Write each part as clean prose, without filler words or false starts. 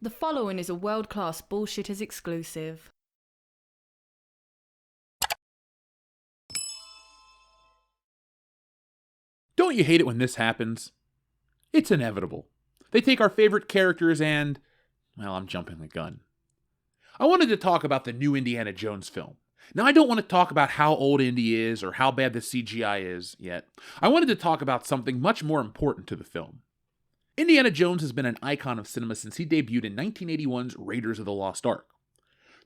The following is a World-Class Bullshitters exclusive. Don't you hate it when this happens? It's inevitable. They take our favorite characters and... well, I'm jumping the gun. I wanted to talk about the new Indiana Jones film. Now, I don't want to talk about how old Indy is or how bad the CGI is yet. I wanted to talk about something much more important to the film. Indiana Jones has been an icon of cinema since he debuted in 1981's Raiders of the Lost Ark.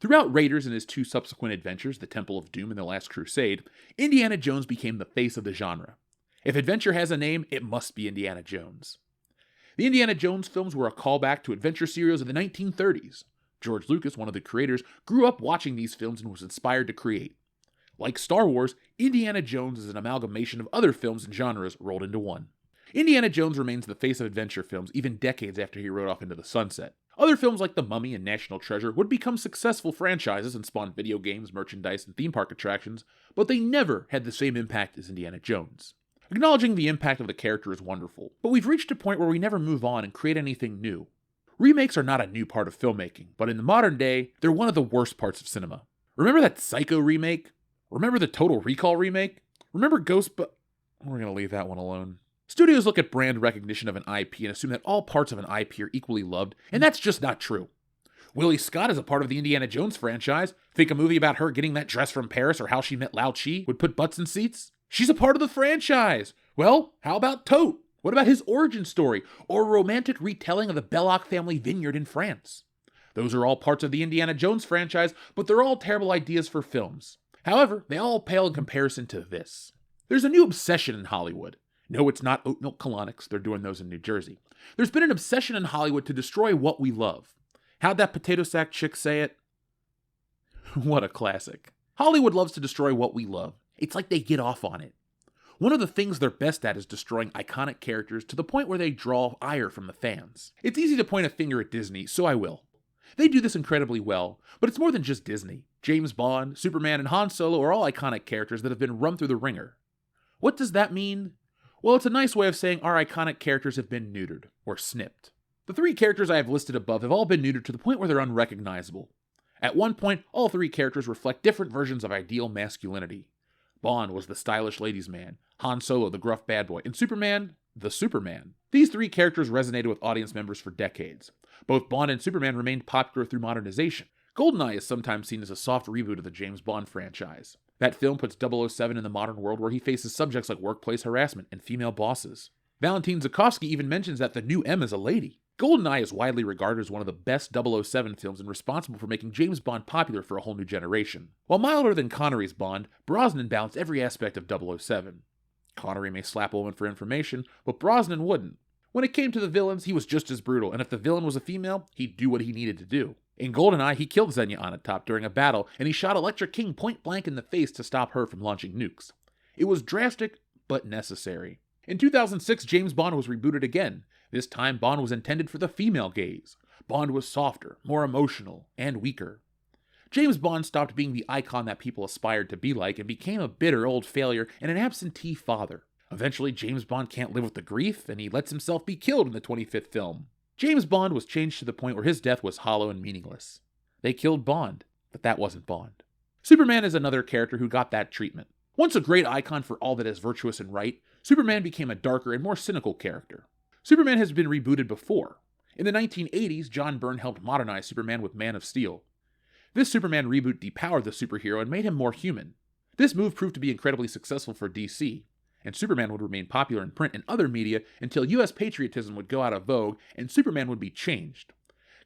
Throughout Raiders and his two subsequent adventures, The Temple of Doom and The Last Crusade, Indiana Jones became the face of the genre. If adventure has a name, it must be Indiana Jones. The Indiana Jones films were a callback to adventure serials of the 1930s. George Lucas, one of the creators, grew up watching these films and was inspired to create. Like Star Wars, Indiana Jones is an amalgamation of other films and genres rolled into one. Indiana Jones remains the face of adventure films even decades after he rode off into the sunset. Other films like The Mummy and National Treasure would become successful franchises and spawn video games, merchandise, and theme park attractions, but they never had the same impact as Indiana Jones. Acknowledging the impact of the character is wonderful, but we've reached a point where we never move on and create anything new. Remakes are not a new part of filmmaking, but in the modern day, they're one of the worst parts of cinema. Remember that Psycho remake? Remember the Total Recall remake? Remember We're gonna leave that one alone. Studios look at brand recognition of an IP and assume that all parts of an IP are equally loved, and that's just not true. Willie Scott is a part of the Indiana Jones franchise. Think a movie about her getting that dress from Paris or how she met Lao Chi would put butts in seats? She's a part of the franchise. Well, how about Tote? What about his origin story, or a romantic retelling of the Belloc family vineyard in France? Those are all parts of the Indiana Jones franchise, but they're all terrible ideas for films. However, they all pale in comparison to this. There's a new obsession in Hollywood. No, it's not oat milk colonics. They're doing those in New Jersey. There's been an obsession in Hollywood to destroy what we love. How'd that potato sack chick say it? What a classic. Hollywood loves to destroy what we love. It's like they get off on it. One of the things they're best at is destroying iconic characters to the point where they draw ire from the fans. It's easy to point a finger at Disney, so I will. They do this incredibly well, but it's more than just Disney. James Bond, Superman, and Han Solo are all iconic characters that have been run through the ringer. What does that mean? Well, it's a nice way of saying our iconic characters have been neutered, or snipped. The three characters I have listed above have all been neutered to the point where they're unrecognizable. At one point, all three characters reflect different versions of ideal masculinity. Bond was the stylish ladies' man, Han Solo the gruff bad boy, and Superman, the Superman. These three characters resonated with audience members for decades. Both Bond and Superman remained popular through modernization. GoldenEye is sometimes seen as a soft reboot of the James Bond franchise. That film puts 007 in the modern world where he faces subjects like workplace harassment and female bosses. Valentin Zukovsky even mentions that the new M is a lady. GoldenEye is widely regarded as one of the best 007 films and responsible for making James Bond popular for a whole new generation. While milder than Connery's Bond, Brosnan balanced every aspect of 007. Connery may slap a woman for information, but Brosnan wouldn't. When it came to the villains, he was just as brutal, and if the villain was a female, he'd do what he needed to do. In GoldenEye, he killed Xenia Onatopp during a battle, and he shot Electra King point blank in the face to stop her from launching nukes. It was drastic, but necessary. In 2006, James Bond was rebooted again. This time, Bond was intended for the female gaze. Bond was softer, more emotional, and weaker. James Bond stopped being the icon that people aspired to be like and became a bitter old failure and an absentee father. Eventually, James Bond can't live with the grief, and he lets himself be killed in the 25th film. James Bond was changed to the point where his death was hollow and meaningless. They killed Bond, but that wasn't Bond. Superman is another character who got that treatment. Once a great icon for all that is virtuous and right, Superman became a darker and more cynical character. Superman has been rebooted before. In the 1980s, John Byrne helped modernize Superman with Man of Steel. This Superman reboot depowered the superhero and made him more human. This move proved to be incredibly successful for DC, and Superman would remain popular in print and other media until US patriotism would go out of vogue and Superman would be changed.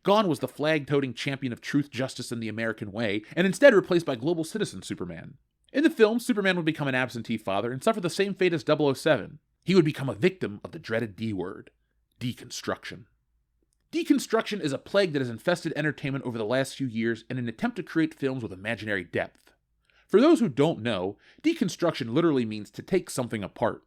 Gone was the flag-toting champion of truth, justice, and the American way, and instead replaced by global citizen Superman. In the film, Superman would become an absentee father and suffer the same fate as 007. He would become a victim of the dreaded D word, deconstruction. Deconstruction is a plague that has infested entertainment over the last few years in an attempt to create films with imaginary depth. For those who don't know, deconstruction literally means to take something apart.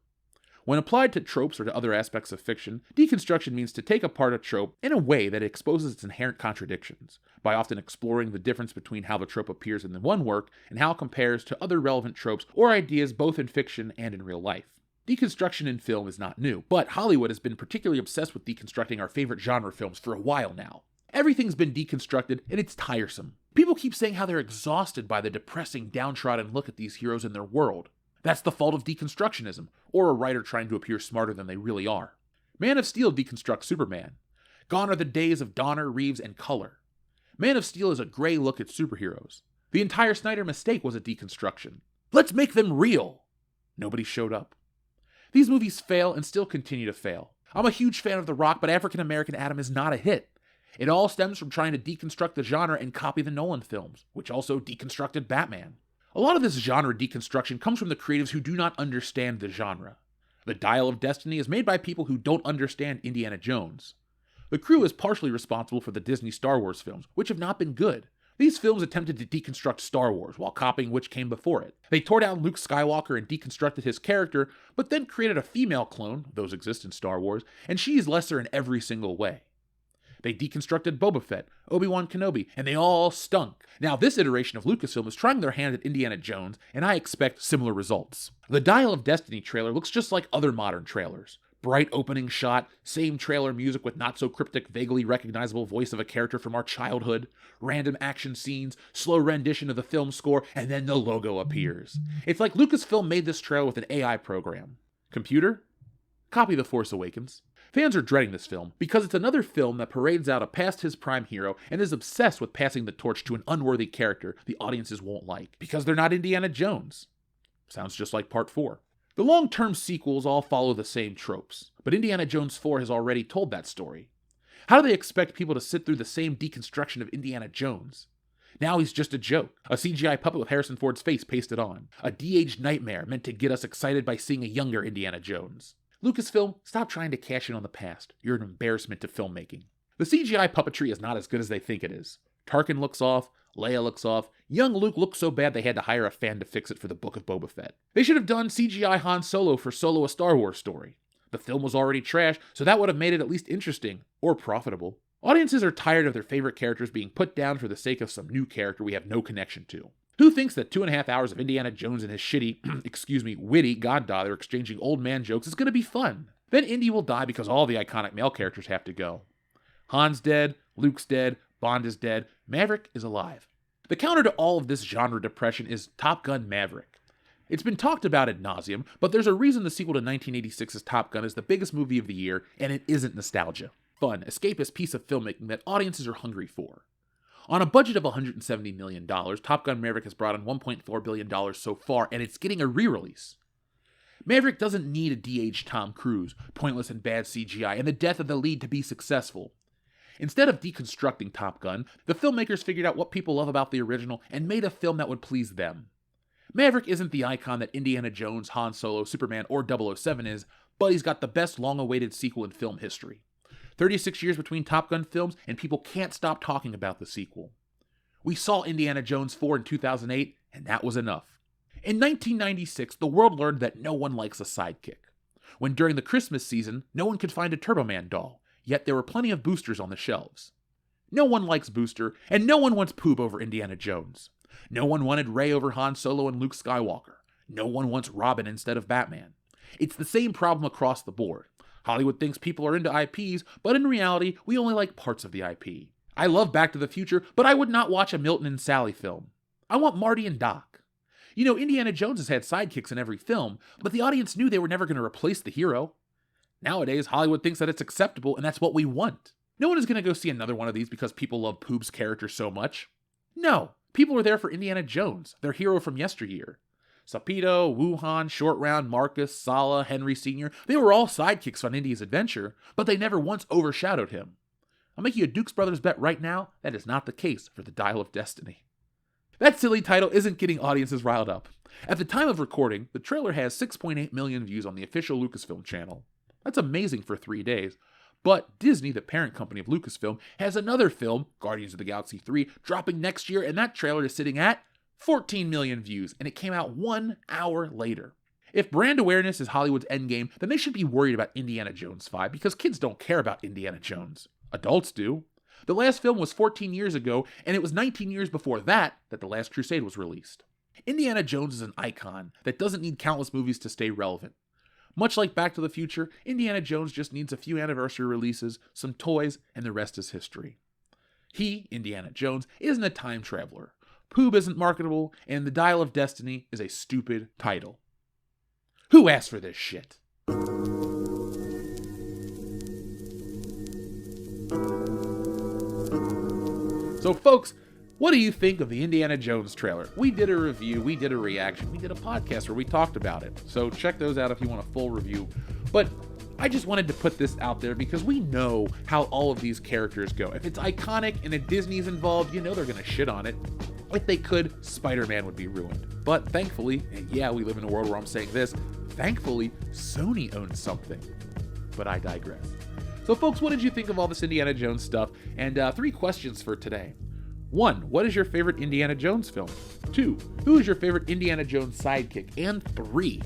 When applied to tropes or to other aspects of fiction, deconstruction means to take apart a trope in a way that exposes its inherent contradictions, by often exploring the difference between how the trope appears in the one work and how it compares to other relevant tropes or ideas both in fiction and in real life. Deconstruction in film is not new, but Hollywood has been particularly obsessed with deconstructing our favorite genre films for a while now. Everything's been deconstructed, and it's tiresome. People keep saying how they're exhausted by the depressing, downtrodden look at these heroes in their world. That's the fault of deconstructionism, or a writer trying to appear smarter than they really are. Man of Steel deconstructs Superman. Gone are the days of Donner, Reeves, and color. Man of Steel is a gray look at superheroes. The entire Snyder mistake was a deconstruction. Let's make them real! Nobody showed up. These movies fail and still continue to fail. I'm a huge fan of The Rock, but African American Adam is not a hit. It all stems from trying to deconstruct the genre and copy the Nolan films, which also deconstructed Batman. A lot of this genre deconstruction comes from the creatives who do not understand the genre. The Dial of Destiny is made by people who don't understand Indiana Jones. The crew is partially responsible for the Disney Star Wars films, which have not been good. These films attempted to deconstruct Star Wars while copying which came before it. They tore down Luke Skywalker and deconstructed his character, but then created a female clone, those exist in Star Wars, and she is lesser in every single way. They deconstructed Boba Fett, Obi-Wan Kenobi, and they all stunk. Now this iteration of Lucasfilm is trying their hand at Indiana Jones, and I expect similar results. The Dial of Destiny trailer looks just like other modern trailers. Bright opening shot, same trailer music with not so cryptic, vaguely recognizable voice of a character from our childhood, random action scenes, slow rendition of the film score, and then the logo appears. It's like Lucasfilm made this trailer with an AI program. Computer? Copy The Force Awakens. Fans are dreading this film because it's another film that parades out a past his prime hero and is obsessed with passing the torch to an unworthy character the audiences won't like, because they're not Indiana Jones. Sounds just like Part 4. The long-term sequels all follow the same tropes, but Indiana Jones 4 has already told that story. How do they expect people to sit through the same deconstruction of Indiana Jones? Now he's just a joke, a CGI puppet with Harrison Ford's face pasted on, a de-aged nightmare meant to get us excited by seeing a younger Indiana Jones. Lucasfilm, stop trying to cash in on the past. You're an embarrassment to filmmaking. The CGI puppetry is not as good as they think it is. Tarkin looks off, Leia looks off, young Luke looks so bad they had to hire a fan to fix it for the Book of Boba Fett. They should have done CGI Han Solo for Solo: A Star Wars Story. The film was already trash, so that would have made it at least interesting, or profitable. Audiences are tired of their favorite characters being put down for the sake of some new character we have no connection to. Who thinks that 2.5 hours of Indiana Jones and his shitty, witty goddaughter exchanging old man jokes is going to be fun? Then Indy will die because all the iconic male characters have to go. Han's dead, Luke's dead, Bond is dead, Maverick is alive. The counter to all of this genre depression is Top Gun Maverick. It's been talked about ad nauseum, but there's a reason the sequel to 1986's Top Gun is the biggest movie of the year, and it isn't nostalgia. Fun, escapist piece of filmmaking that audiences are hungry for. On a budget of $170 million, Top Gun Maverick has brought in $1.4 billion so far, and it's getting a re-release. Maverick doesn't need a de-aged Tom Cruise, pointless and bad CGI, and the death of the lead to be successful. Instead of deconstructing Top Gun, the filmmakers figured out what people love about the original and made a film that would please them. Maverick isn't the icon that Indiana Jones, Han Solo, Superman, or 007 is, but he's got the best long-awaited sequel in film history. 36 years between Top Gun films, and people can't stop talking about the sequel. We saw Indiana Jones 4 in 2008, and that was enough. In 1996, the world learned that no one likes a sidekick. When during the Christmas season, no one could find a Turbo Man doll, yet there were plenty of boosters on the shelves. No one likes Booster, and no one wants Poob over Indiana Jones. No one wanted Rey over Han Solo and Luke Skywalker. No one wants Robin instead of Batman. It's the same problem across the board. Hollywood thinks people are into IPs, but in reality, we only like parts of the IP. I love Back to the Future, but I would not watch a Milton and Sally film. I want Marty and Doc. You know, Indiana Jones has had sidekicks in every film, but the audience knew they were never going to replace the hero. Nowadays, Hollywood thinks that it's acceptable, and that's what we want. No one is going to go see another one of these because people love Poob's character so much. No, people are there for Indiana Jones, their hero from yesteryear. Sapito, Wuhan, Short Round, Marcus, Sala, Henry Sr., they were all sidekicks on Indy's adventure, but they never once overshadowed him. I'll make you a Dukes Brothers bet right now, that is not the case for the Dial of Destiny. That silly title isn't getting audiences riled up. At the time of recording, the trailer has 6.8 million views on the official Lucasfilm channel. That's amazing for 3 days. But Disney, the parent company of Lucasfilm, has another film, Guardians of the Galaxy 3, dropping next year, and that trailer is sitting at 14 million views, and it came out 1 hour later. If brand awareness is Hollywood's endgame, then they should be worried about Indiana Jones 5, because kids don't care about Indiana Jones. Adults do. The last film was 14 years ago, and it was 19 years before that The Last Crusade was released. Indiana Jones is an icon that doesn't need countless movies to stay relevant. Much like Back to the Future, Indiana Jones just needs a few anniversary releases, some toys, and the rest is history. He, Indiana Jones, isn't a time traveler. Poob isn't marketable, and The Dial of Destiny is a stupid title. Who asked for this shit? So folks, what do you think of the Indiana Jones trailer? We did a review, we did a reaction, we did a podcast where we talked about it. So check those out if you want a full review. But I just wanted to put this out there because we know how all of these characters go. If it's iconic and if Disney's involved, you know they're going to shit on it. If they could, Spider-Man would be ruined. But thankfully, and yeah, we live in a world where I'm saying this, thankfully, Sony owns something. But I digress. So folks, what did you think of all this Indiana Jones stuff? And 3 questions for today. 1, what is your favorite Indiana Jones film? 2, who is your favorite Indiana Jones sidekick? And 3,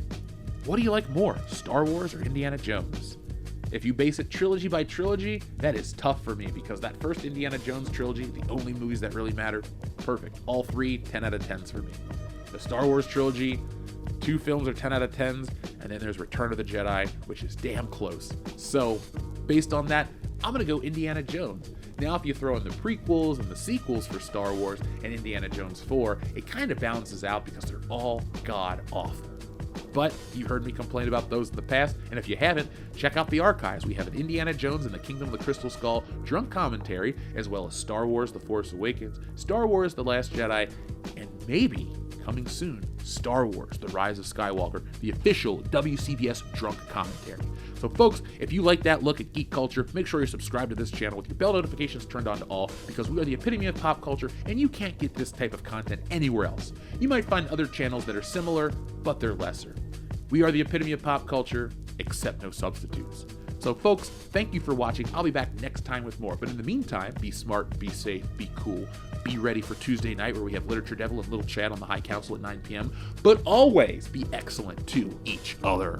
what do you like more, Star Wars or Indiana Jones? If you base it trilogy by trilogy, that is tough for me because that first Indiana Jones trilogy, the only movies that really mattered, perfect. All 3, 10 out of 10s for me. The Star Wars trilogy, 2 films are 10 out of 10s, and then there's Return of the Jedi, which is damn close. So, based on that, I'm going to go Indiana Jones. Now, if you throw in the prequels and the sequels for Star Wars and Indiana Jones 4, it kind of balances out because they're all god-awful. But you heard me complain about those in the past, and if you haven't, check out the archives. We have an Indiana Jones and the Kingdom of the Crystal Skull drunk commentary, as well as Star Wars The Force Awakens, Star Wars The Last Jedi, and maybe, coming soon, Star Wars The Rise of Skywalker, the official WCBS drunk commentary. So folks, if you like that look at geek culture, make sure you're subscribed to this channel with your bell notifications turned on to all, because we are the epitome of pop culture, and you can't get this type of content anywhere else. You might find other channels that are similar, but they're lesser. We are the epitome of pop culture, except no substitutes. So folks, thank you for watching. I'll be back next time with more. But in the meantime, be smart, be safe, be cool. Be ready for Tuesday night where we have Literature Devil and Little Chat on the High Council at 9 p.m. But always be excellent to each other.